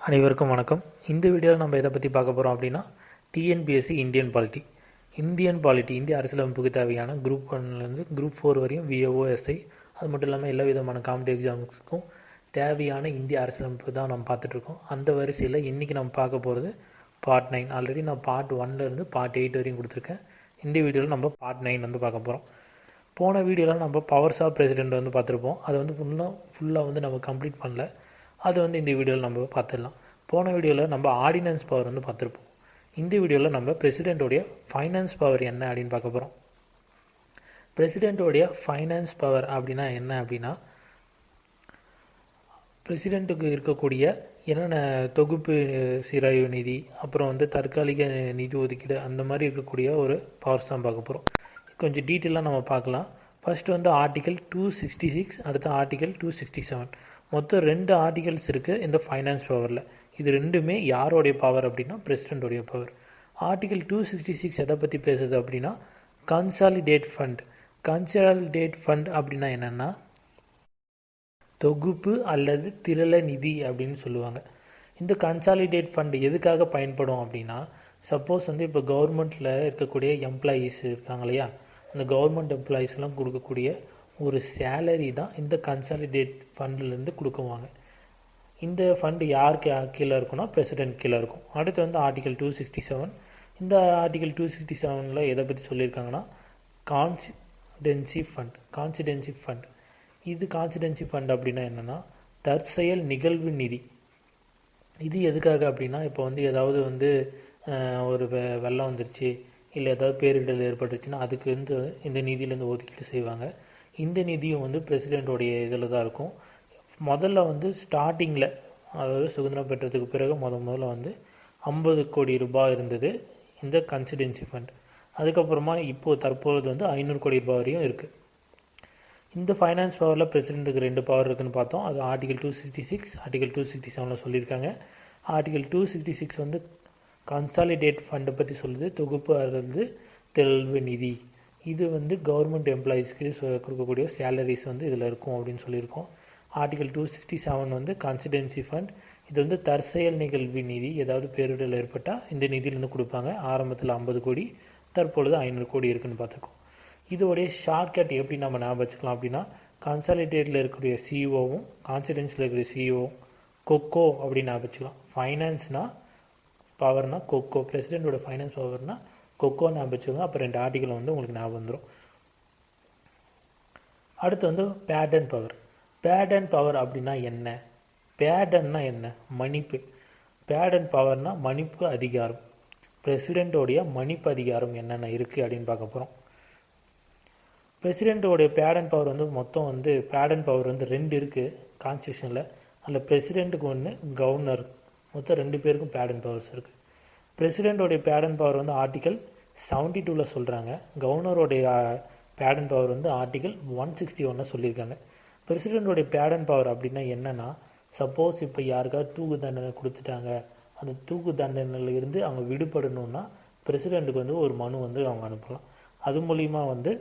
அனைவருக்கும் வணக்கம். இந்த வீடியோவில் நம்ம எதை பற்றி பார்க்க போகிறோம் அப்படின்னா டிஎன்பிஎஸ்சி இந்தியன் பாலிட்டி. இந்திய அரசியலமைப்புக்கு தேவையான குரூப் 1லேருந்து குரூப் 4 வரையும் V.A.O SI, அது மட்டும் இல்லாமல் எல்லா விதமான காம்படிட்டிவ் எக்ஸாம்ஸுக்கும் தேவையான இந்திய அரசியலமைப்பு தான் நம்ம பார்த்துட்ருக்கோம். அந்த வரிசையில் இன்றைக்கி நம்ம பார்க்க போகிறது பார்ட் 9. ஆல்ரெடி நான் பார்ட் 1லேருந்து பார்ட் 8 வரையும் கொடுத்துருக்கேன். இந்த வீடியோவில் நம்ம பார்ட் 9 வந்து பார்க்க போகிறோம். போன வீடியோவில் நம்ம பவர்ஸ் ஆஃப் பிரசிடென்ட் வந்து பார்த்துருப்போம். அதை வந்து ஃபுல்லாக வந்து நம்ம கம்ப்ளீட் பண்ணல. அது வந்து இந்த வீடியோவில் நம்ம பார்த்துடலாம். போன வீடியோவில் நம்ம ஆர்டினன்ஸ் பவர் வந்து பார்த்துருப்போம். இந்த வீடியோவில் நம்ம பிரசிடெண்ட்டோடைய ஃபைனான்ஸ் பவர் என்ன அப்படின்னு பார்க்க போகிறோம். பிரசிடெண்ட்டோடைய ஃபைனான்ஸ் பவர் அப்படின்னா என்ன அப்படின்னா, பிரசிடெண்ட்டுக்கு இருக்கக்கூடிய என்னென்ன தொகுப்பு சீராய்வு நிதி, அப்புறம் வந்து தற்காலிக நிதி ஒதுக்கீடு, அந்த மாதிரி இருக்கக்கூடிய ஒரு பவர்ஸ் தான் பார்க்க போகிறோம். கொஞ்சம் டீட்டெயிலாக நம்ம பார்க்கலாம். ஃபர்ஸ்ட் வந்து ஆர்டிகல் 266, அடுத்து ஆர்டிகல் 267. மொத்தம் 2 ஆர்டிகல்ஸ் இருக்குது இந்த ஃபைனான்ஸ் பவரில். இது ரெண்டுமே யாரோடைய பவர் அப்படின்னா பிரசிடெண்ட்டோடைய பவர். ஆர்டிகல் 266 எதை பற்றி பேசுது அப்படின்னா கன்சாலிடேட் ஃபண்ட். கன்சாலிடேட் ஃபண்ட் அப்படின்னா என்னென்னா தொகுப்பு அல்லது திரள நிதி அப்படின்னு சொல்லுவாங்க. இந்த கன்சாலிடேட் ஃபண்ட் எதுக்காக பயன்படும் அப்படின்னா, சப்போஸ் வந்து இப்போ கவர்மெண்ட்டில் இருக்கக்கூடிய எம்ப்ளாயீஸ் இருக்காங்க இல்லையா, அந்த கவர்மெண்ட் எம்ப்ளாயீஸ்லாம் கொடுக்கக்கூடிய ஒரு சேலரி தான் இந்த கன்சாலிடேட் ஃபண்ட்லேருந்து கொடுக்குவாங்க. இந்த ஃபண்டு யாருக்கு கீழே இருக்குன்னா பிரசிடெண்ட் கீழே இருக்கும். அடுத்து வந்து ஆர்டிகல் 267. இந்த ஆர்டிகல் 267 எதை பற்றி சொல்லியிருக்காங்கன்னா கான்சிடென்சி ஃபண்ட். இது கான்சிடென்சி ஃபண்ட் அப்படின்னா என்னென்னா தற்செயல் நிகழ்வு நிதி. இது எதுக்காக அப்படின்னா, இப்போ வந்து ஏதாவது வந்து ஒரு வெள்ளம் வந்துருச்சு, இல்லை ஏதாவது பேரிடர் ஏற்பட்டுச்சுன்னா அதுக்கு வந்து இந்த நிதியிலேருந்து ஒதுக்கீடு செய்வாங்க. இந்த நிதியும் வந்து பிரசிடெண்ட்டோடைய இதில் தான் இருக்கும். முதல்ல வந்து ஸ்டார்டிங்கில், அதாவது சுதந்திரம் பெற்றதுக்கு பிறகு முதல்ல வந்து 50 கோடி ரூபாய் இருந்தது இந்த கன்சிடென்சி ஃபண்ட். அதுக்கப்புறமா இப்போது தற்பொழுது வந்து 500 கோடி ரூபாய் வரையும் இருக்குது. இந்த ஃபைனான்ஸ் பவரில் பிரசிடெண்ட்டுக்கு 2 பவர் இருக்குதுன்னு பார்த்தோம். அது ஆர்டிகல் 266, ஆர்டிகல் 267 சொல்லியிருக்காங்க. ஆர்டிகல் 266 வந்து கன்சாலிடேட் ஃபண்டை பற்றி சொல்லுது, தொகுப்பு அல்லது தெளிவு நிதி. இது வந்து கவர்மெண்ட் எம்ப்ளாயீஸ்க்கு கொடுக்கக்கூடிய சேலரிஸ் வந்து இதில் இருக்கும் அப்படின்னு சொல்லியிருக்கோம். ஆர்டிகல் 267 வந்து கான்சிடென்சி ஃபண்ட். இது வந்து தற்செயல் நிகழ்வு நிதி. ஏதாவது பேரிடர் ஏற்பட்டால் இந்த நிதியிலேருந்து கொடுப்பாங்க. ஆரம்பத்தில் 50 கோடி, தற்பொழுது 500 கோடி இருக்குதுன்னு பார்த்துருக்கோம். இதோடைய ஷார்ட்கட் எப்படி நம்ம ஞாபகம் வச்சுக்கலாம் அப்படின்னா, கன்சாலிடேட்டில் இருக்கக்கூடிய சிஇஓவும் கான்சிடென்சியில் இருக்கக்கூடிய சிஇஓவும் கொக்கோ அப்படின்னு ஞாபகம் வச்சுக்கலாம். ஃபைனான்ஸ்னால் பவர்னா கொக்கோ, பிரசிடெண்ட்டோட ஃபைனான்ஸ் பவர்னால் கொக்கோ ஞாபகம் வச்சுக்கோங்க. அப்போ 2 ஆர்டிகல் வந்து உங்களுக்கு ஞாபகம் வந்துடும். அடுத்து வந்து பேட்டன் பவர். பேட்டன் பவர் அப்படின்னா என்ன? பேடன்னா என்ன? மன்னிப்பு. பேட்டன் பவர்னால் மன்னிப்பு அதிகாரம். பிரசிடெண்ட்டோடைய மன்னிப்பு அதிகாரம் என்னென்ன இருக்குது அப்படின்னு பார்க்க போகிறோம். பிரசிடெண்ட்டோடைய பேட்டன் பவர் வந்து மொத்தம் வந்து பேட்டன் பவர் வந்து 2 இருக்குது கான்ஸ்டியூஷனில். அதில் பிரசிடெண்ட்டுக்கு 1, கவர்னர், மொத்தம் 2 பேருக்கும் பேட்டன் பவர்ஸ் இருக்குது. பிரசிடெண்ட்டோடைய பேட்டன் பவர் வந்து ஆர்டிகல் 72 சொல்கிறாங்க. கவர்னருடைய பேட்டன் பவர் வந்து ஆர்டிகல் 161 சொல்லியிருக்காங்க. பிரசிடெண்ட்டோடைய பேட்டன் பவர் அப்படின்னா என்னென்னா, சப்போஸ் இப்போ யாருக்காவது தூக்கு தண்டனை கொடுத்துட்டாங்க, அந்த தூக்கு தண்டனையில் இருந்து அவங்க விடுபடணுன்னா பிரசிடெண்ட்டுக்கு வந்து ஒரு மனு வந்து அவங்க அனுப்பலாம். அது மூலிமா வந்து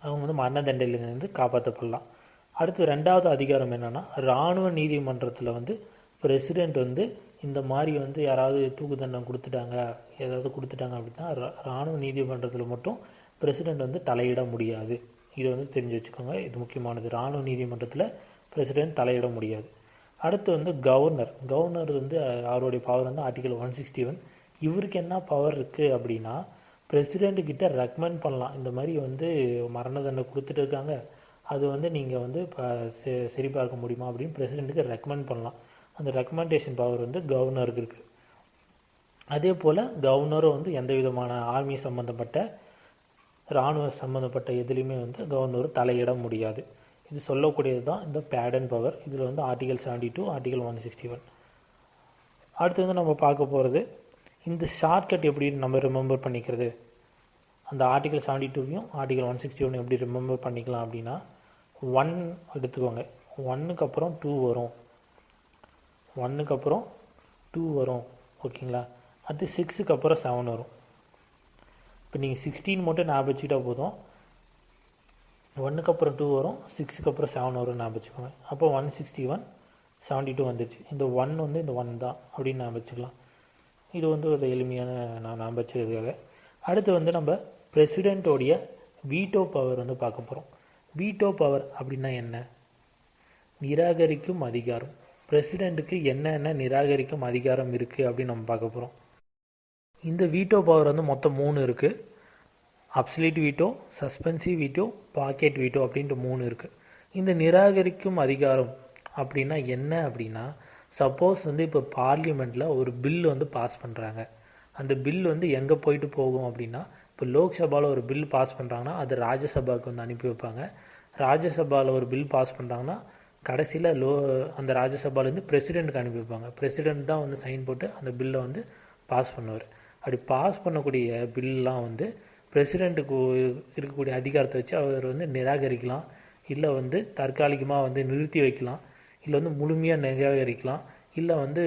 அவங்க வந்து மரண தண்டனையிலேருந்து காப்பாற்றப்படலாம். அடுத்து 2வது அதிகாரம் என்னென்னா, இராணுவ நீதிமன்றத்தில் வந்து பிரசிடெண்ட் வந்து இந்த மாதிரி வந்து யாராவது தூக்கு தண்டனை கொடுத்துட்டாங்க, ஏதாவது கொடுத்துட்டாங்க அப்படின்னா இராணுவ நீதிமன்றத்தில் மட்டும் பிரசிடெண்ட் வந்து தலையிட முடியாது. இதை வந்து தெரிஞ்சு வச்சுக்கோங்க, இது முக்கியமானது. இராணுவ நீதிமன்றத்தில் பிரசிடெண்ட் தலையிட முடியாது. அடுத்து வந்து கவர்னர் வந்து அவருடைய பவர் வந்து ஆர்டிகல் 161. இவருக்கு என்ன பவர் இருக்குது அப்படின்னா, பிரசிடெண்ட்டுக்கிட்ட ரெக்கமெண்ட் பண்ணலாம், இந்த மாதிரி வந்து மரண தண்டனை கொடுத்துட்டு இருக்காங்க, அது வந்து நீங்கள் வந்து சரி பார்க்க முடியுமா அப்படின்னு பிரசிடெண்ட்டுக்கு ரெக்கமெண்ட் பண்ணலாம். அந்த ரெக்கமெண்டேஷன் பவர் வந்து கவர்னருக்கு இருக்குது. அதே போல் கவர்னரும் வந்து எந்த விதமான ஆர்மி சம்மந்தப்பட்ட, இராணுவ சம்மந்தப்பட்ட எதுலேயுமே வந்து கவர்னர் தலையிட முடியாது. இது சொல்லக்கூடியது தான் இந்த பேட்டன் பவர். இதில் வந்து ஆர்டிகல் 72, ஆர்டிகல் 161. அடுத்து வந்து நம்ம பார்க்க போகிறது இந்த ஷார்ட்கட் எப்படி நம்ம ரிமெம்பர் பண்ணிக்கிறது. அந்த ஆர்டிகல் 72வையும் ஆர்டிகல் 161 எப்படி ரிமெம்பர் பண்ணிக்கலாம் அப்படின்னா, 1 எடுத்துக்கோங்க, 1க்கு அப்புறம் 2 வரும், 1க்கு அப்புறம் 2 வரும், ஓகேங்களா. அடுத்து 6க்கு அப்புறம் 7 வரும். இப்போ நீங்கள் 16 மட்டும் ஞாபகம் வச்சுக்கிட்டா போதும். 1க்கு அப்புறம் 2 வரும், 6க்கு அப்புறம் 7 வரும் ஞாபகம் வச்சுக்கோங்க. அப்போ 161, 72 வந்துருச்சு. இந்த 1 வந்து இந்த 1 தான் அப்படின்னு நான் வச்சுக்கலாம். இது வந்து ஒரு எளிமையான நான் வச்சுக்கிறதுக்காக. அடுத்து வந்து நம்ம பிரசிடெண்ட்டோடைய வீட்டோ பவர் வந்து பார்க்க போகிறோம். வீட்டோ பவர் அப்படின்னா என்ன? நிராகரிக்கும் அதிகாரம். பிரசிடெண்ட்டுக்கு என்னென்ன நிராகரிக்கும் அதிகாரம் இருக்குது அப்படின்னு நம்ம பார்க்க போகிறோம். இந்த வீட்டோ பவர் வந்து மொத்தம் 3 இருக்குது. Absolute veto, suspensive veto, pocket veto அப்படின்ட்டு 3 இருக்குது. இந்த நிராகரிக்கும் அதிகாரம் அப்படின்னா என்ன அப்படின்னா, சப்போஸ் வந்து இப்போ பார்லிமெண்ட்டில் ஒரு பில் வந்து பாஸ் பண்ணுறாங்க. அந்த பில் வந்து எங்கே போயிட்டு போகும் அப்படின்னா, இப்போ லோக்சபாவில் ஒரு பில் பாஸ் பண்ணுறாங்கன்னா அது ராஜ்யசபாவுக்கு வந்து அனுப்பி வைப்பாங்க. ராஜ்யசபாவில் ஒரு பில் பாஸ் பண்ணுறாங்கன்னா கடைசியில் அந்த ராஜ்யசபாலேருந்து பிரசிடெண்ட்டுக்கு அனுப்பி வைப்பாங்க. பிரசிடெண்ட் தான் வந்து சைன் போட்டு அந்த பில்லை வந்து பாஸ் பண்ணுவார். அப்படி பாஸ் பண்ணக்கூடிய பில்லாம் வந்து பிரசிடெண்ட்டுக்கு இருக்கக்கூடிய அதிகாரத்தை வச்சு அவர் வந்து நிராகரிக்கலாம், இல்லை வந்து தற்காலிகமாக வந்து நிறுத்தி வைக்கலாம், இல்லை வந்து முழுமையாக நிராகரிக்கலாம், இல்லை வந்து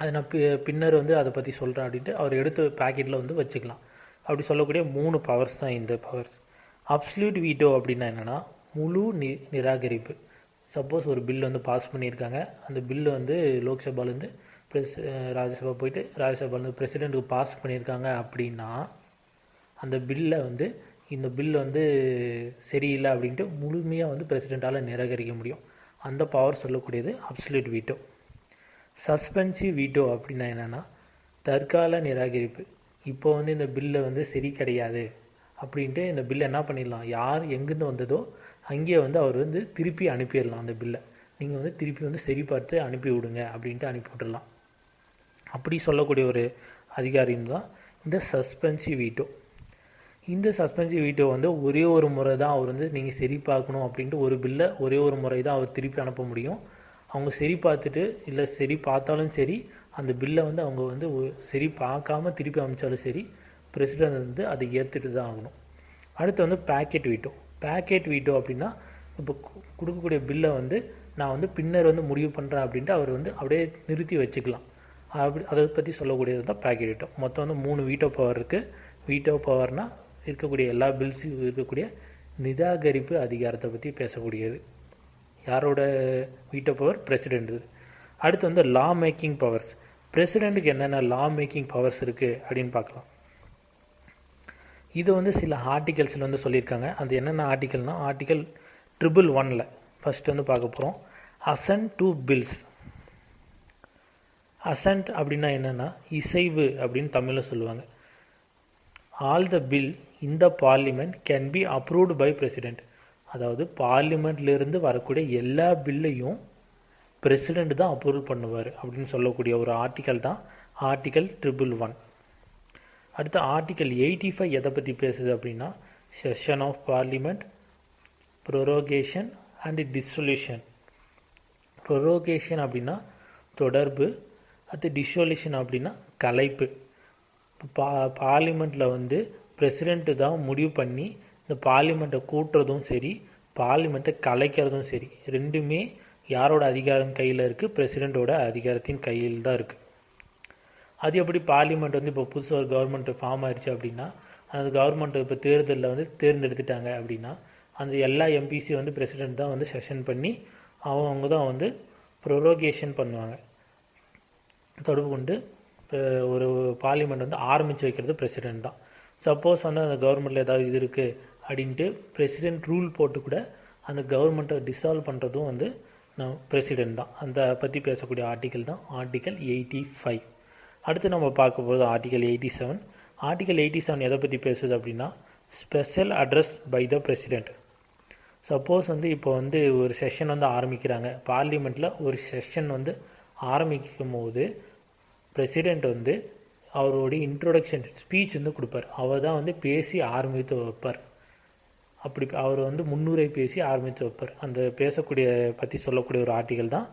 அதை நான் பின்னர் வந்து அதை பற்றி சொல்கிறேன் அப்படின்ட்டு அவர் எடுத்து பேக்கெட்டில் வந்து வச்சுக்கலாம். அப்படி சொல்லக்கூடிய 3 பவர்ஸ் தான் இந்த பவர்ஸ். அப்சல்யூட் வீட்டோ அப்படின்னா என்னென்னா முழு நிராகரிப்பு. சப்போஸ் ஒரு பில் வந்து பாஸ் பண்ணியிருக்காங்க, அந்த பில்லு வந்து லோக்சபாலேருந்து ராஜ்யசபா போயிட்டு ராஜ்யசபாலேருந்து பிரசிடெண்ட்டுக்கு பாஸ் பண்ணியிருக்காங்க அப்படின்னா அந்த பில்லை வந்து இந்த பில் வந்து சரியில்லை அப்படின்ட்டு முழுமையாக வந்து பிரசிடெண்ட்டால் நிராகரிக்க முடியும். அந்த பவர் சொல்லக்கூடியது அப்சல்யூட் வீட்டோ. சஸ்பென்சிவ் வீட்டோ அப்படின்னா என்னென்னா தற்கால நிராகரிப்பு. இப்போ வந்து இந்த பில்லை வந்து சரி கிடையாது அப்படின்ட்டு இந்த பில்லை என்ன பண்ணிடலாம், யார் எங்கேருந்து வந்ததோ அங்கேயே வந்து அவர் வந்து திருப்பி அனுப்பிடலாம். அந்த பில்லை நீங்கள் வந்து திருப்பி வந்து சரி பார்த்து அனுப்பி விடுங்க அப்படின்ட்டு அனுப்பி விட்டுடலாம். அப்படி சொல்லக்கூடிய ஒரு அதிகாரியம் தான் இந்த சஸ்பென்சிவ் வீட்டோ. இந்த சஸ்பென்சிவ் வீட்டோ வந்து ஒரே ஒரு முறை தான் அவர் வந்து நீங்கள் சரி பார்க்கணும் அப்படின்ட்டு ஒரு பில்லை ஒரே ஒரு முறை தான் அவர் திருப்பி அனுப்ப முடியும். அவங்க சரி பார்த்துட்டு இல்லை சரி பார்த்தாலும் சரி அந்த பில்லை வந்து அவங்க வந்து சரி பார்க்காம திருப்பி அனுப்பிச்சாலும் சரி பிரசிடெண்ட் வந்து அதை ஏற்றுட்டு தான் ஆகணும். அடுத்து வந்து பேக்கெட் வீட்டோ. பேக்கெட் வீட்டோ அப்படின்னா இப்போ கொடுக்கக்கூடிய பில்லை வந்து நான் வந்து பின்னர் வந்து முடிவு பண்ணுறேன் அப்படின்ட்டு அவர் வந்து அப்படியே நிறுத்தி வச்சுக்கலாம். அதை பற்றி சொல்லக்கூடியது தான் பேக்கெட் வீட்டோ. மொத்தம் வந்து 3 வீட்டோ பவர் இருக்குது. வீட்டோ பவர்னால் இருக்கக்கூடிய எல்லா பில்ஸும் இருக்கக்கூடிய நிராகரிப்பு அதிகாரத்தை பற்றி பேசக்கூடியது. யாரோட வீட்டோ பவர்? பிரசிடெண்ட். அடுத்து வந்து லா மேக்கிங் பவர்ஸ். பிரசிடெண்ட்டுக்கு என்னென்ன லா மேக்கிங் பவர்ஸ் இருக்குது அப்படின்னு பார்க்கலாம். இது வந்து சில ஆர்டிகல்ஸில் வந்து சொல்லியிருக்காங்க. அது என்னென்ன ஆர்டிகல்னால் ஆர்டிகல் 111 ஃபஸ்ட்டு வந்து பார்க்க போகிறோம். அசன்ட் டு பில்ஸ். அசன்ட் அப்படின்னா என்னென்னா இசைவு அப்படின்னு தமிழில் சொல்லுவாங்க. All the bill in the parliament can be approved by president. அதாவது பார்லிமெண்ட்லேருந்து வரக்கூடிய எல்லா பில்லையும் பிரசிடெண்ட் தான் அப்ரூவ் பண்ணுவார் அப்படின்னு சொல்லக்கூடிய ஒரு ஆர்டிக்கல் தான் ஆர்டிக்கல் 111. அடுத்து ஆர்டிக்கல் 85 எதை பற்றி பேசுது அப்படின்னா session of parliament, prorogation and dissolution. Prorogation அப்படின்னா தொடர்பு, அது டிசொல்யூஷன் அப்படின்னா கலைப்பு. பார்லிமெண்ட்டில் வந்து பிரசிடெண்ட்டு தான் முடிவு பண்ணி இந்த பார்லிமெண்ட்டை கூட்டுறதும் சரி பார்லிமெண்ட்டை கலைக்கிறதும் சரி ரெண்டுமே யாரோட அதிகாரம் கையில் இருக்குது? பிரசிடெண்ட்டோட அதிகாரத்தின் கையில் தான் இருக்குது. அது எப்படி பார்லிமெண்ட் வந்து இப்போ புதுசாக ஒரு கவர்மெண்ட் ஃபார்ம் ஆயிடுச்சு அப்படின்னா அந்த கவர்மெண்ட் இப்போ தேர்தலில் வந்து தேர்ந்தெடுத்துட்டாங்க அப்படின்னா அந்த எல்லா எம்பிசி வந்து பிரசிடெண்ட் தான் வந்து செஷன் பண்ணி அவங்க தான் வந்து ப்ரொரோகேஷன் பண்ணுவாங்க. தொடர்பு கொண்டு ஒரு பார்லிமெண்ட் வந்து ஆரம்பித்து வைக்கிறது பிரசிடெண்ட் தான். சப்போஸ் வந்து அந்த கவர்மெண்ட்டில் ஏதாவது இது இருக்குது அப்படின்ட்டு பிரசிடெண்ட் ரூல் போட்டு கூட அந்த கவர்மெண்ட்டை டிசால்வ் பண்ணுறதும் வந்து பிரசிடெண்ட் தான். அந்த பற்றி பேசக்கூடிய ஆர்டிக்கல் தான் ஆர்டிக்கல் 85. அடுத்து நம்ம பார்க்க போகிறது ஆர்டிக்கல் 87. ஆர்டிக்கல் 87 எதை பற்றி பேசுது அப்படின்னா special address by the president. Suppose வந்து இப்போ வந்து ஒரு செஷன் வந்து ஆரம்பிக்கிறாங்க, பார்லிமெண்ட்டில் ஒரு செஷன் வந்து ஆரம்பிக்கும் போது பிரசிடெண்ட் வந்து அவருடைய இன்ட்ரோடக்ஷன் ஸ்பீச் வந்து கொடுப்பார். அவர் தான் வந்து பேசி ஆரம்பித்து வைப்பார். அப்படி அவர் வந்து முன்னுரை பேசி ஆரம்பித்து வைப்பார். அந்த பேசக்கூடிய பற்றி சொல்லக்கூடிய ஒரு ஆர்டிக்கல் தான்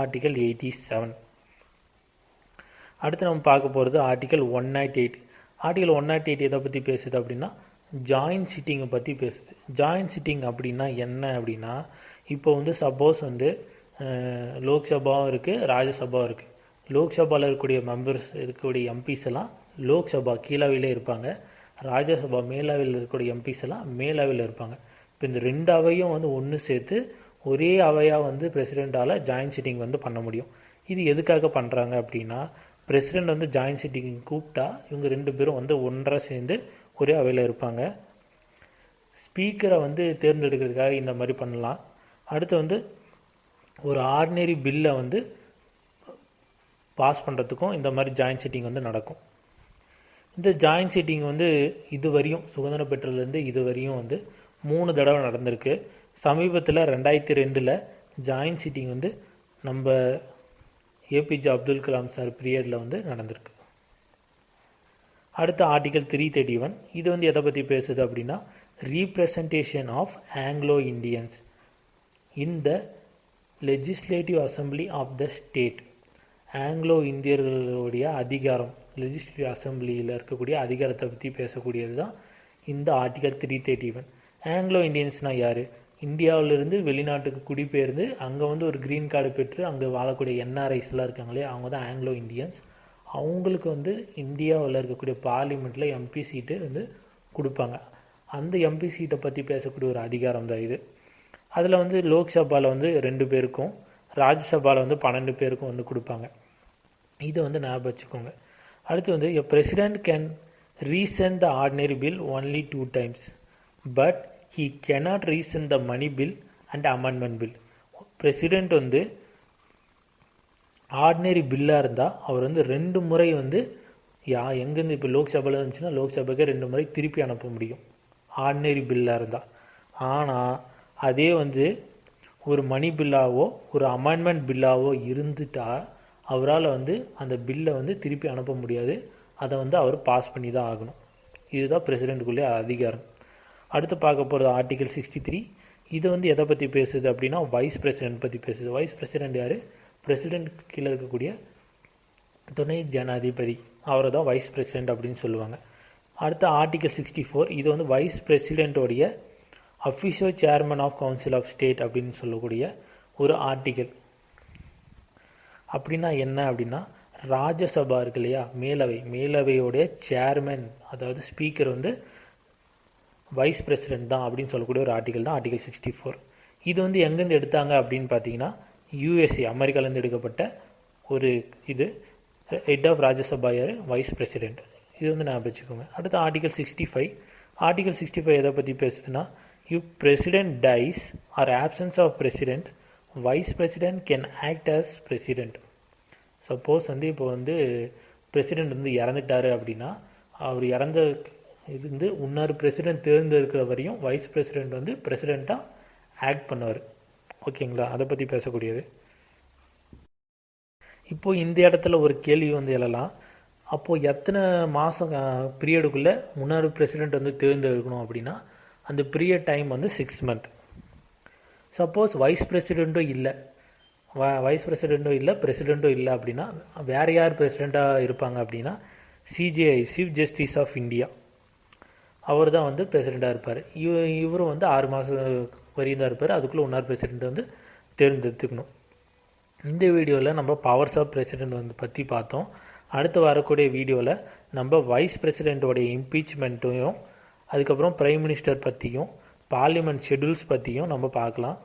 ஆர்டிக்கல் 87. அடுத்து நம்ம பார்க்க போகிறது ஆர்டிக்கல் 108. ஆர்டிக்கல் 108 எதை பற்றி பேசுது அப்படின்னா ஜாயின்ட் சிட்டிங்கை பற்றி பேசுது. ஜாயின்ட் சிட்டிங் அப்படின்னா என்ன அப்படின்னா இப்போ வந்து சப்போஸ் வந்து லோக்சபாவும் இருக்குது ராஜ்யசபாவும் இருக்குது. லோக்சபாவில் இருக்கக்கூடிய மெம்பர்ஸ் இருக்கக்கூடிய எம்பிஸ் எல்லாம் லோக்சபா கீழாவிலே இருப்பாங்க, ராஜ்யசபா மேலாவில் இருக்கக்கூடிய எம்பிஸ் எல்லாம் மேலாவில் இருப்பாங்க. இப்போ இந்த 2 அவையும் வந்து ஒன்று சேர்த்து ஒரே அவையாக வந்து பிரசிடெண்ட்டால் ஜாயின்ட் சிட்டிங் வந்து பண்ண முடியும். இது எதுக்காக பண்ணுறாங்க அப்படின்னா, பிரசிடெண்ட் வந்து ஜாயின்ட் சிட்டிங் கூப்பிட்டா இவங்க 2 பேரும் வந்து ஒன்றா சேர்ந்து ஒரே அவையில் இருப்பாங்க. ஸ்பீக்கரை வந்து தேர்ந்தெடுக்கிறதுக்காக இந்த மாதிரி பண்ணலாம். அடுத்து வந்து ஒரு ஆர்டினரி பில்லை வந்து பாஸ் பண்ணுறதுக்கும் இந்த மாதிரி ஜாயின்ட் சிட்டிங் வந்து நடக்கும். இந்த ஜாயின்ட் சிட்டிங் வந்து இதுவரையும் சுதந்திரம் பெற்றதுலேருந்து இதுவரையும் வந்து 3 தடவை நடந்திருக்கு. சமீபத்தில் 2002 ஜாயின்ட் சிட்டிங் வந்து நம்ம ஏபிஜே அப்துல் கலாம் சார் பீரியடில் வந்து நடந்திருக்கு. அடுத்த ஆர்டிகல் 331 இது வந்து எதை பற்றி பேசுது அப்படின்னா, representation of Anglo Indians in the legislative assembly of the state. Anglo இந்தியர்களுடைய அதிகாரம், லெஜிஸ்லேட்டிவ் அசம்பிளியில் இருக்கக்கூடிய அதிகாரத்தை பற்றி பேசக்கூடியது தான் இந்த ஆர்டிகல் 331. ஆங்கிலோ இந்தியன்ஸ்னால் யார்? இந்தியாவிலிருந்து வெளிநாட்டுக்கு குடிபெயர்ந்து அங்கே வந்து ஒரு க்ரீன் கார்டு பெற்று அங்கே வாழக்கூடிய என்ஆர்ஐஸ்லாம் இருக்காங்களே, அவங்க தான் ஆங்கிலோ இந்தியன்ஸ். அவங்களுக்கு வந்து இந்தியாவில் இருக்கக்கூடிய பார்லிமெண்ட்டில் எம்பி சீட்டு வந்து கொடுப்பாங்க. அந்த எம்பி சீட்டை பற்றி பேசக்கூடிய ஒரு அதிகாரம் தான் இது. அதில் வந்து லோக் சபாவில் வந்து 2 பேருக்கும், ராஜ்யசபாவில் வந்து 12 பேருக்கும் வந்து கொடுப்பாங்க. இதை வந்து ஞாபகம் வச்சுக்கோங்க. அடுத்து வந்து a president can rescind the ordinary bill only 2 times, but he cannot rescind the money bill and amendment bill. President வந்து ஆர்டினரி பில்லாக இருந்தால் அவர் வந்து 2 முறை வந்து எங்கேருந்து இப்போ லோக்சபாவில் இருந்துச்சுன்னா லோக்சபாவுக்கு 2 முறை திருப்பி அனுப்ப முடியும் ஆர்டினரி பில்லாக இருந்தால். ஆனால் அதே வந்து ஒரு மணி பில்லாவோ ஒரு அமெண்ட்மெண்ட் பில்லாவோ இருந்துட்டால் அவரால் வந்து அந்த பில்லை வந்து திருப்பி அனுப்ப முடியாது. அதை வந்து அவர் பாஸ் பண்ணி தான் ஆகணும். இதுதான் பிரசிடெண்ட்டுக்குள்ளே அதிகாரம். அடுத்து பார்க்க போகிறது ஆர்டிகல் 63. இது வந்து எதை பற்றி பேசுது அப்படின்னா, வைஸ் பிரசிடெண்ட் பற்றி பேசுது. வைஸ் பிரசிடெண்ட் யார்? பிரசிடெண்ட் கீழே இருக்கக்கூடிய துணை ஜனாதிபதி, அவரை தான் வைஸ் பிரசிடெண்ட் அப்படின்னு சொல்லுவாங்க. அடுத்த ஆர்டிகல் 64 இது வந்து வைஸ் பிரசிடெண்ட்டோடைய officio chairman of council of state அப்படின்னு சொல்லக்கூடிய ஒரு ஆர்டிகல். அப்படின்னா என்ன அப்படின்னா, ராஜ்யசபா இருக்கு இல்லையா, மேலவையோடைய சேர்மன், அதாவது ஸ்பீக்கர் வந்து வைஸ் பிரசிடெண்ட் தான் அப்படின்னு சொல்லக்கூடிய ஒரு ஆர்டிகல் தான் ஆர்டிகல் 64. இது வந்து எங்கேருந்து எடுத்தாங்க அப்படின்னு பார்த்தீங்கன்னா, யூஎஸ்ஏ அமெரிக்காலேருந்து எடுக்கப்பட்ட ஒரு இது. ஹெட் ஆஃப் ராஜ்யசபா யார்? Wise president. இது வந்து ஞாபகம் வச்சுக்கோங்க. அடுத்து ஆர்டிகல் 65. ஆர்டிகல் 65 எதை பற்றி பேசுதுன்னா, if president dies or absence of president, vice president can act as president. Suppose வந்து இப்போ வந்து பிரசிடெண்ட் வந்து இறந்துட்டார் அப்படின்னா, அவர் இறந்த இருந்து இன்னொரு பிரசிடெண்ட் தேர்ந்தெடுக்கிற வரையும் வைஸ் பிரசிடெண்ட் வந்து பிரசிடெண்ட்டாக ஆக்ட் பண்ணுவார். ஓகேங்களா? அதை பற்றி பேசக்கூடியது. இப்போது இந்த இடத்துல ஒரு கேள்வி வந்து எழலாம். அப்போது எத்தனை மாதம் பீரியடுக்குள்ளே முன்னாடி பிரசிடெண்ட் வந்து தேர்ந்தெடுக்கணும் அப்படின்னா, அந்த பீரியட் டைம் வந்து 6 months. சப்போஸ் வைஸ் பிரசிடெண்ட்டும் இல்லை, பிரசிடெண்ட்டும் இல்லை அப்படின்னா வேறு யார் பிரசிடெண்ட்டாக இருப்பாங்க அப்படின்னா, CJI, chief justice of India, அவர் தான் வந்து பிரசிடெண்ட்டாக இருப்பார். இவரும் வந்து 6 மாதம் வரையும் தான் இருப்பார். அதுக்குள்ளே இன்னொரு பிரசிடெண்ட் வந்து தேர்ந்தெடுத்துக்கணும். இந்த வீடியோவில் நம்ம பவர்ஸ் ஆஃப் பிரசிடெண்ட் வந்து பற்றி பார்த்தோம். அடுத்து வரக்கூடிய வீடியோவில் நம்ம வைஸ் பிரசிடெண்ட்டோடைய இம்பீச்மெண்ட்டையும், அதுக்கப்புறம் பிரைம் மினிஸ்டர் பற்றியும், பார்லிமெண்ட் ஷெட்யூல்ஸ் பற்றியும் நம்ம பார்க்கலாம்.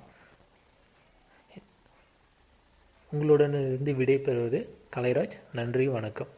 உங்களுடன் இருந்து விடைபெறுவது கலைராஜ். நன்றி, வணக்கம்.